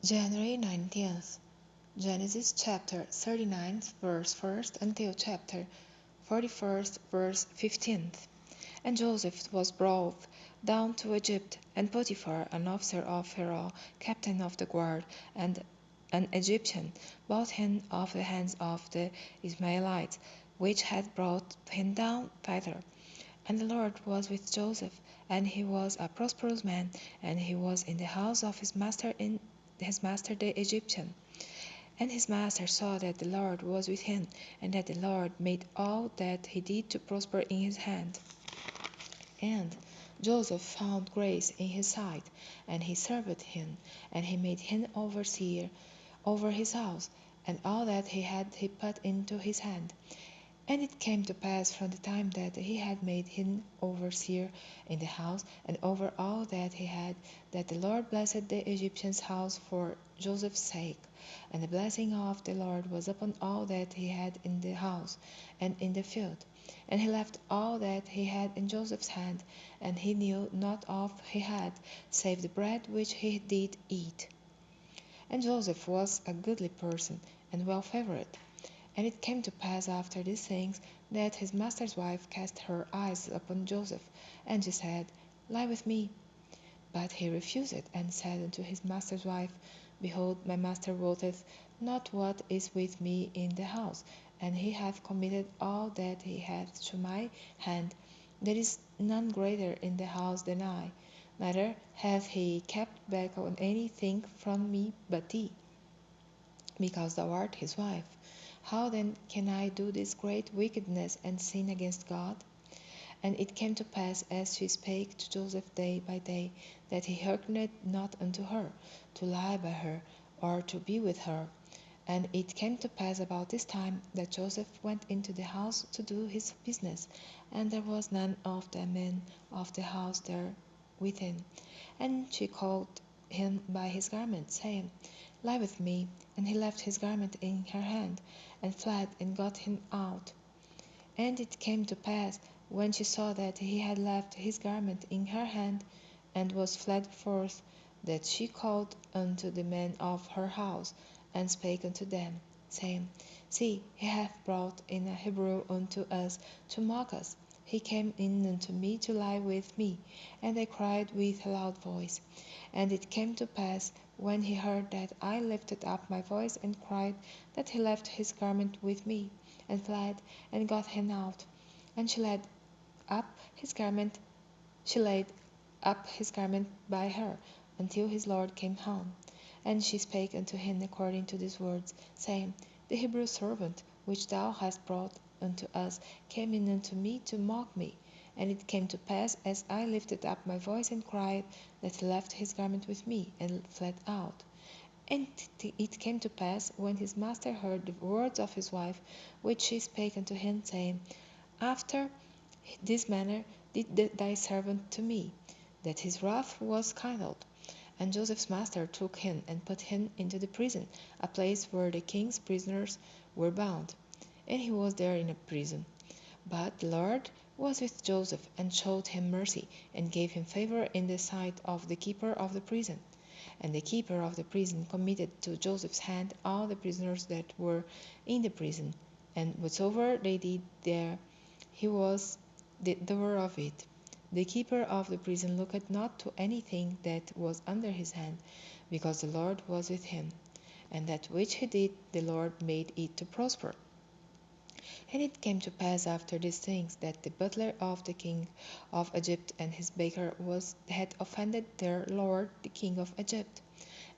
January 19th, Genesis chapter 39, verse 1st until chapter 41st, verse 15th. And Joseph was brought down to Egypt, and Potiphar, an officer of Pharaoh, captain of the guard, and an Egyptian, bought him of the hands of the Ishmaelites, which had brought him down thither. And the Lord was with Joseph, and he was a prosperous man, and he was in the house of his master the Egyptian. And his master saw that the Lord was with him, and that the Lord made all that he did to prosper in his hand. And Joseph found grace in his sight, and he served him, and he made him overseer over his house, and all that he had he put into his hand. And it came to pass from the time that he had made him overseer in the house, and over all that he had, that the Lord blessed the Egyptian's house for Joseph's sake. And the blessing of the Lord was upon all that he had in the house and in the field. And he left all that he had in Joseph's hand, and he knew not of he had, save the bread which he did eat. And Joseph was a goodly person, and well favored. And it came to pass after these things, that his master's wife cast her eyes upon Joseph, and she said, Lie with me. But he refused, and said unto his master's wife, Behold, my master wotteth not what is with me in the house, and he hath committed all that he hath to my hand. There is none greater in the house than I, neither hath he kept back on anything from me but thee, because thou art his wife. How then can I do this great wickedness and sin against God? And it came to pass, as she spake to Joseph day by day, that he hearkened not unto her, to lie by her, or to be with her. And it came to pass about this time, that Joseph went into the house to do his business, and there was none of the men of the house there within. And she called him by his garment, saying, Lie with me. And he left his garment in her hand, and fled, and got him out. And it came to pass, when she saw that he had left his garment in her hand, and was fled forth, that she called unto the men of her house, and spake unto them, saying, See, he hath brought in a Hebrew unto us to mock us. He came in unto me to lie with me. And I cried with a loud voice. And it came to pass, when he heard that I lifted up my voice and cried, that he left his garment with me, and fled, and got him out. And up his garment, she laid up his garment by her, until his lord came home. And she spake unto him according to these words, saying, The Hebrew servant, which thou hast brought unto us, came in unto me to mock me. And it came to pass, as I lifted up my voice and cried, that he left his garment with me, and fled out. And it came to pass, when his master heard the words of his wife, which she spake unto him, saying, After this manner did thy servant to me, that his wrath was kindled. And Joseph's master took him, and put him into the prison, a place where the king's prisoners were bound. And he was there in a prison. But the Lord was with Joseph, and showed him mercy, and gave him favor in the sight of the keeper of the prison. And the keeper of the prison committed to Joseph's hand all the prisoners that were in the prison, and whatsoever they did there, he was the doer of it. The keeper of the prison looked not to anything that was under his hand, because the Lord was with him. And that which he did, the Lord made it to prosper. And it came to pass after these things, that the butler of the king of Egypt and his baker had offended their lord the king of Egypt.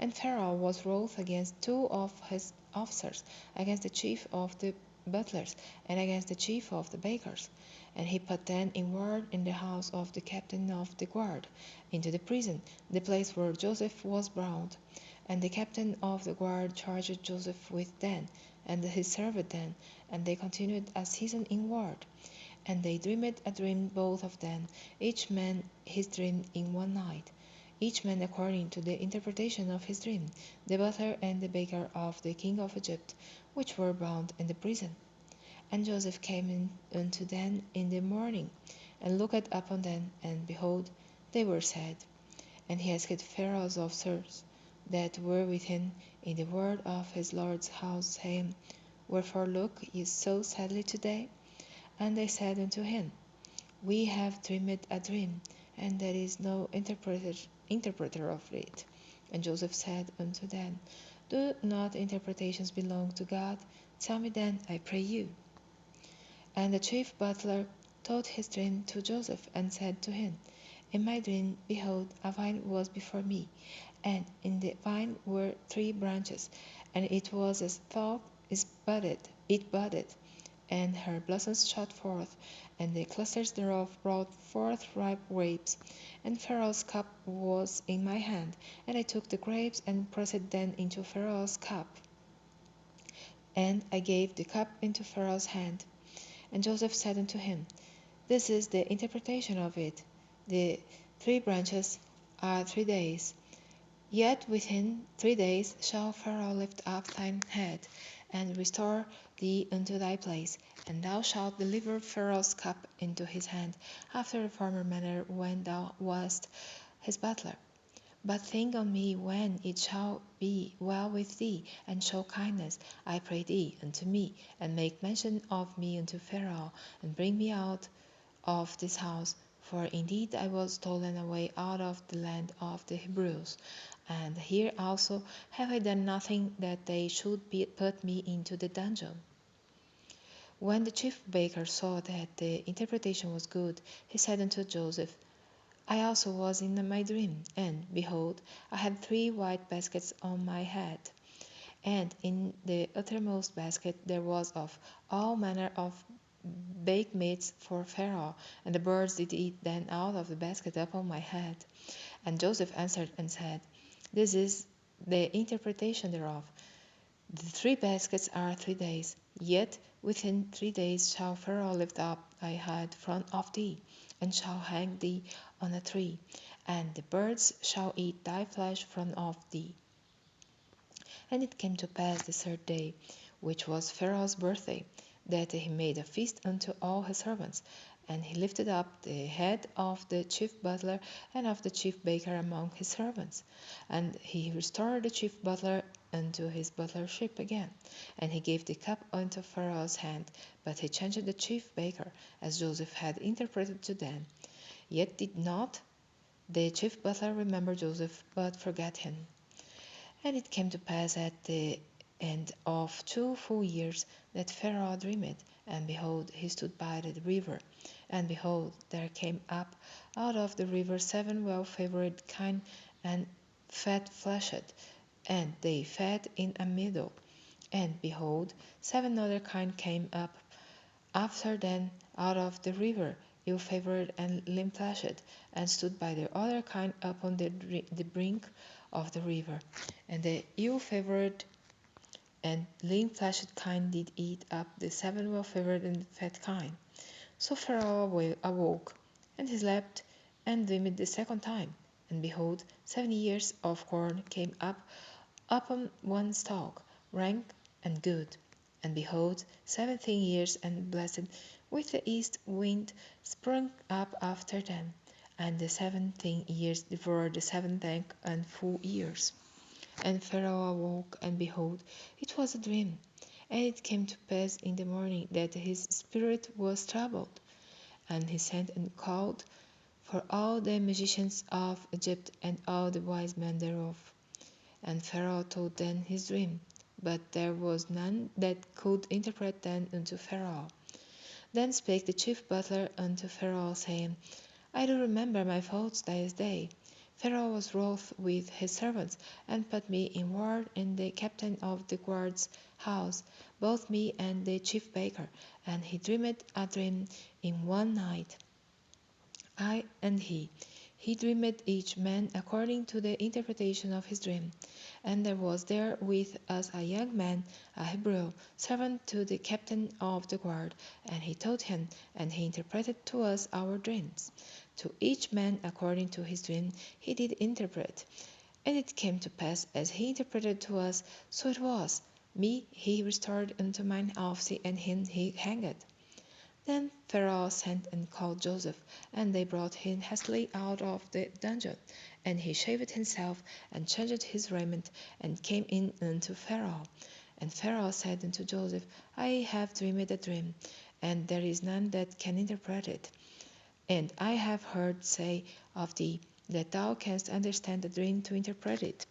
And Pharaoh was wroth against two of his officers, against the chief of the butlers, and against the chief of the bakers. And he put them in ward in the house of the captain of the guard, into the prison, the place where Joseph was bound. And the captain of the guard charged Joseph with them, and he served them, and they continued a season in ward. And they dreamed a dream both of them, each man his dream in one night, each man according to the interpretation of his dream, the butler and the baker of the king of Egypt, which were bound in the prison. And Joseph came in unto them in the morning, and looked upon them, and behold, they were sad. And he asked Pharaoh's officers that were with him in the word of his Lord's house, saying, Wherefore look ye so sadly today? And they said unto him, We have dreamed a dream, and there is no interpreter of it. And Joseph said unto them, Do not interpretations belong to God? Tell me then, I pray you. And the chief butler told his dream to Joseph, and said to him, In my dream, behold, a vine was before me, and in the vine were 3 branches, and it was as thought it budded, and her blossoms shot forth, and the clusters thereof brought forth ripe grapes. And Pharaoh's cup was in my hand, and I took the grapes, and pressed them into Pharaoh's cup. And I gave the cup into Pharaoh's hand. And Joseph said unto him, This is the interpretation of it. The 3 branches are 3 days. Yet within 3 days shall Pharaoh lift up thine head, and restore thee unto thy place, and thou shalt deliver Pharaoh's cup into his hand, after the former manner when thou wast his butler. But think on me when it shall be well with thee, and show kindness, I pray thee, unto me, and make mention of me unto Pharaoh, and bring me out of this house. For indeed I was stolen away out of the land of the Hebrews, and here also have I done nothing that they should put me into the dungeon. When the chief baker saw that the interpretation was good, he said unto Joseph, I also was in my dream, and, behold, I had 3 white baskets on my head. And in the uttermost basket there was of all manner of baked meats for Pharaoh, and the birds did eat them out of the basket upon my head. And Joseph answered and said, This is the interpretation thereof. The 3 baskets are 3 days, yet within 3 days shall Pharaoh lift up thy head from off thee, and shall hang thee on a tree, and the birds shall eat thy flesh from off thee. And it came to pass the 3rd day, which was Pharaoh's birthday, that he made a feast unto all his servants. And he lifted up the head of the chief butler and of the chief baker among his servants. And he restored the chief butler unto his butlership again. And he gave the cup unto Pharaoh's hand, but he changed the chief baker, as Joseph had interpreted to them. Yet did not the chief butler remember Joseph, but forgot him. And it came to pass at the end of 2 full years that Pharaoh dreamed, and behold, he stood by the river. And behold, there came up out of the river 7 well-favored kine and fat-fleshed, and they fed in a meadow. And behold, 7 other kine came up after them out of the river, ill-favored and lean-fleshed, and stood by the other kine upon the brink of the river. And the ill-favored and lean-fleshed kine did eat up the 7 well-favored and fat kine. So Pharaoh awoke, and he slept, and dreamed the 2nd time. And behold, 7 ears of corn came up upon one stalk, rank and good. And behold, 7 thin ears and blessed with the east wind sprung up after them. And the 7 thin ears devoured the 7 dank and full ears. And Pharaoh awoke, and behold, it was a dream. And it came to pass in the morning that his spirit was troubled. And he sent and called for all the magicians of Egypt and all the wise men thereof. And Pharaoh told them his dream, but there was none that could interpret them unto Pharaoh. Then spake the chief butler unto Pharaoh, saying, I do remember my faults this day. Pharaoh was wroth with his servants, and put me in ward in the captain of the guard's house, both me and the chief baker, and he dreamed a dream in one night. I and he. He dreamed each man according to the interpretation of his dream. And there was there with us a young man, a Hebrew, servant to the captain of the guard, and he told him, and he interpreted to us our dreams. To each man according to his dream he did interpret. And it came to pass as he interpreted to us, so it was. Me he restored unto mine office, and him he hanged. Then Pharaoh sent and called Joseph, and they brought him hastily out of the dungeon. And he shaved himself, and changed his raiment, and came in unto Pharaoh. And Pharaoh said unto Joseph, I have dreamed a dream, and there is none that can interpret it. And I have heard say of thee, that thou canst understand a dream to interpret it.